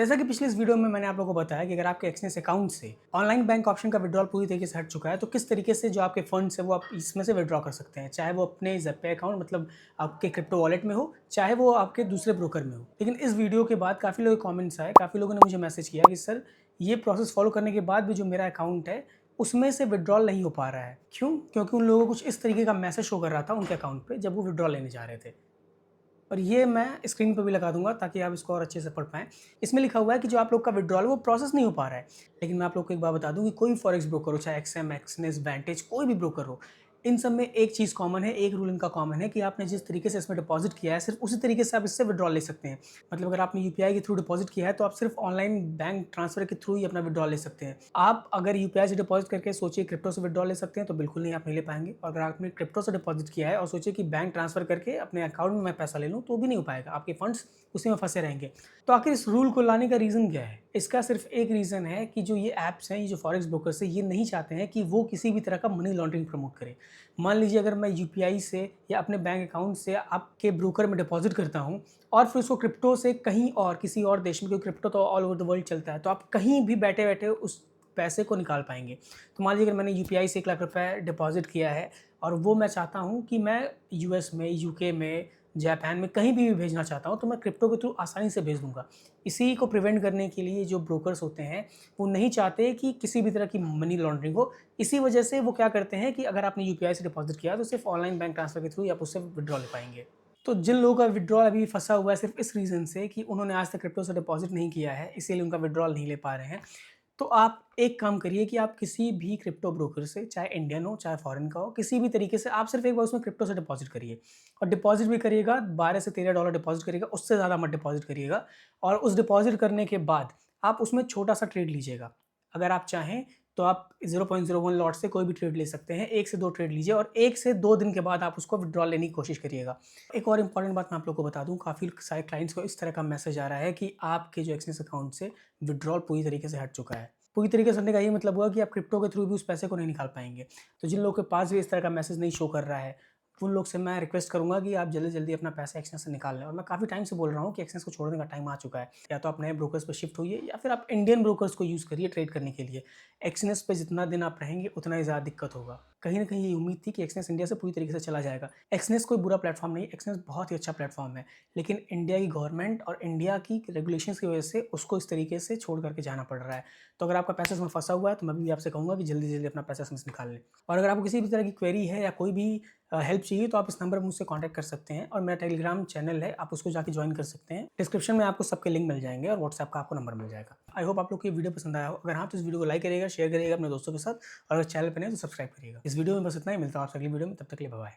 जैसा कि पिछले इस वीडियो में मैंने आप लोगों को बताया कि अगर आपके एक्सनेस अकाउंट से ऑनलाइन बैंक ऑप्शन का विड्रॉल पूरी तरीके से हट चुका है तो किस तरीके से जो आपके फंड्स है वो आप इसमें से विड्रॉ कर सकते हैं, चाहे वो अपने ज़ेपे अकाउंट मतलब आपके क्रिप्टो वॉलेट में हो, चाहे वो आपके दूसरे ब्रोकर में हो। लेकिन इस वीडियो के बाद काफ़ी लोगों के कमेंट्स आए, काफ़ी लोगों ने मुझे मैसेज किया कि सर ये प्रोसेस फॉलो करने के बाद भी जो मेरा अकाउंट है उसमें से विड्रॉल नहीं हो पा रहा है। क्यों? क्योंकि उन लोगों को कुछ इस तरीके का मैसेज शो कर रहा था उनके अकाउंट पे जब वो विड्रॉल लेने जा रहे थे। और ये मैं स्क्रीन पे भी लगा दूँगा ताकि आप इसको और अच्छे से पढ़ पाएँ। इसमें लिखा हुआ है कि जो आप लोग का विथड्रॉल है वो प्रोसेस नहीं हो पा रहा है। लेकिन मैं आप लोग को एक बात बता दूँ कि कोई फॉरेक्स ब्रोकर हो, चाहे एक्सएम, एक्सनेस, वेंटेज, कोई भी ब्रोकर हो, इन सब में एक चीज़ कॉमन है, एक रूल इनका कॉमन है कि आपने जिस तरीके से इसमें डिपॉज़िट किया है, सिर्फ़ उसी तरीके से आप इससे विथड्रॉल ले सकते हैं। मतलब अगर आपने यूपीआई के थ्रू डिपॉज़िट किया है, तो आप सिर्फ़ ऑनलाइन बैंक ट्रांसफ़र के थ्रू ही अपना विथड्रॉल ले सकते हैं। आप अगर यूपीआई से डिपॉज़िट करके सोचिए क्रिप्टो से विथड्रॉल ले सकते हैं, तो बिल्कुल नहीं, आप नहीं ले पाएँगे। और अगर आपने क्रिप्टो से डिपॉज़िट किया है और सोचिए कि बैंक ट्रांसफ़र करके अपने अकाउंट में मैं पैसा ले लूँ, तो भी नहीं हो पाएगा। आपके फंड्स उसी में फँसे रहेंगे। तो आखिर इस रूल को लाने का रीज़न क्या है? इसका सिर्फ़ एक रीज़न है कि जो ये ऐप्स हैं, ये जो फॉरेक्स ब्रोकर्स हैं, ये नहीं चाहते हैं कि वो किसी भी तरह का मनी लॉन्ड्रिंग प्रमोट करें। मान लीजिए अगर मैं यूपीआई से या अपने बैंक अकाउंट से आपके ब्रोकर में डिपॉज़िट करता हूँ और फिर उसको क्रिप्टो से कहीं और किसी और देश में, क्योंकि क्रिप्टो तो ऑल ओवर द वर्ल्ड चलता है, तो आप कहीं भी बैठे-बैठे उस पैसे को निकाल पाएँगे। तो मान लीजिए अगर मैंने यूपीआई से 1 लाख रुपए डिपॉज़िट किया है और वो मैं चाहता हूँ कि मैं यूएस में, यूके में, जापान में कहीं भी भेजना चाहता हूँ, तो मैं क्रिप्टो के थ्रू आसानी से भेज दूँगा। इसी को प्रिवेंट करने के लिए जो ब्रोकर्स होते हैं, वो नहीं चाहते कि किसी भी तरह की मनी लॉन्ड्रिंग हो। इसी वजह से वो क्या करते हैं कि अगर आपने यूपीआई से डिपॉज़िट किया, तो सिर्फ़ ऑनलाइन बैंक ट्रांसफ़र के थ्रू ही आप उससे विथड्रॉ ले पाएँगे। तो जिन लोगों का विथड्रॉल अभी फँसा हुआ है सिर्फ़ इस रीज़न से कि उन्होंने आज तक क्रिप्टो से डिपॉज़िट नहीं किया है, इसीलिए उनका विथड्रॉल नहीं ले पा रहे हैं। तो आप एक काम करिए कि आप किसी भी क्रिप्टो ब्रोकर से, चाहे इंडियन हो, चाहे फॉरेन का हो, किसी भी तरीके से आप सिर्फ़ एक बार उसमें क्रिप्टो से डिपॉज़िट करिए। और डिपॉज़िट भी करिएगा, 12 से $13 डिपॉज़िट करिएगा, उससे ज़्यादा मत डिपॉज़िट करिएगा। और उस डिपॉज़िट करने के बाद आप उसमें छोटा-सा ट्रेड लीजिएगा। अगर आप चाहें तो आप 0.01 लॉट से कोई भी ट्रेड ले सकते हैं, 1 से 2 ट्रेड लीजिए और 1 से 2 दिन के बाद आप उसको विथड्रॉल लेने की कोशिश करिएगा। एक और इम्पॉर्टेंट बात मैं आप लोग को बता दूँ, काफ़ी सारे क्लाइंट्स को इस तरह का मैसेज आ रहा है कि आपके जो एक्सिस अकाउंट से विथड्रॉल पूरी तरीके से हट चुका है। पूरी तरीके से हटने का ये मतलब हुआ कि आप क्रिप्टो के थ्रू भी उस पैसे को नहीं निकाल पाएँगे। तो जिन लोगों के पास भी इस तरह का मैसेज नहीं शो कर रहा है, उन लोग से मैं रिक्वेस्ट करूँगा कि आप जल्दी-जल्दी अपना पैसा एक्सचेंज से निकाल लें। और मैं काफ़ी टाइम से बोल रहा हूँ कि एक्सचेंज को छोड़ने का टाइम आ चुका है। या तो आप नए ब्रोकर्स पे शिफ्ट होइए या फिर आप इंडियन ब्रोकर्स को यूज़ करिए ट्रेड करने के लिए। एक्सचेंज पे जितना दिन आप रहेंगे उतना ही ज़्यादा दिक्कत होगा। कहीं न कहीं ये उम्मीद थी कि एक्सचेंज इंडिया से पूरी तरीके से चला जाएगा। एक्सचेंज कोई बुरा प्लेटफ़ॉर्म नहीं है, एक्सचेंज बहुत ही अच्छा प्लेटफ़ॉर्म है। लेकिन इंडिया की गवर्नमेंट और इंडिया की रेगुलेशंस की वजह से उसको इस तरीके से छोड़ कर के जाना पड़ रहा है। तो अगर आपका पैसा इसमें फँसा हुआ है तो मैं भी आपसे कहूँगा कि जल्दी-जल्दी अपना पैसा इसमें से निकाल लें। और अगर आपको किसी भी तरह की क्वेरी है या कोई भी हेल्प चाहिए तो आप इस नंबर पर मुझसे कॉन्टैक्ट कर सकते हैं। और मेरा टेलीग्राम चैनल है, आप उसको जाके जॉइन कर सकते हैं। डिस्क्रिप्शन में आपको सबके लिंक मिल जाएँगे और व्हाट्सएप का आपको नंबर मिल जाएगा। आई होप आप लोग को ये वीडियो पसंद आया हो। अगर हाँ, तो इस वीडियो को लाइक करिएगा, शेयर करिएगा अपने दोस्तों के साथ और अगर चैनल पे नए हैं तो सब्सक्राइब करिएगा। इस वीडियो में बस इतना ही, मिलता हूँ आपसे अगली वीडियो में, तब तक के लिए बाय बाय।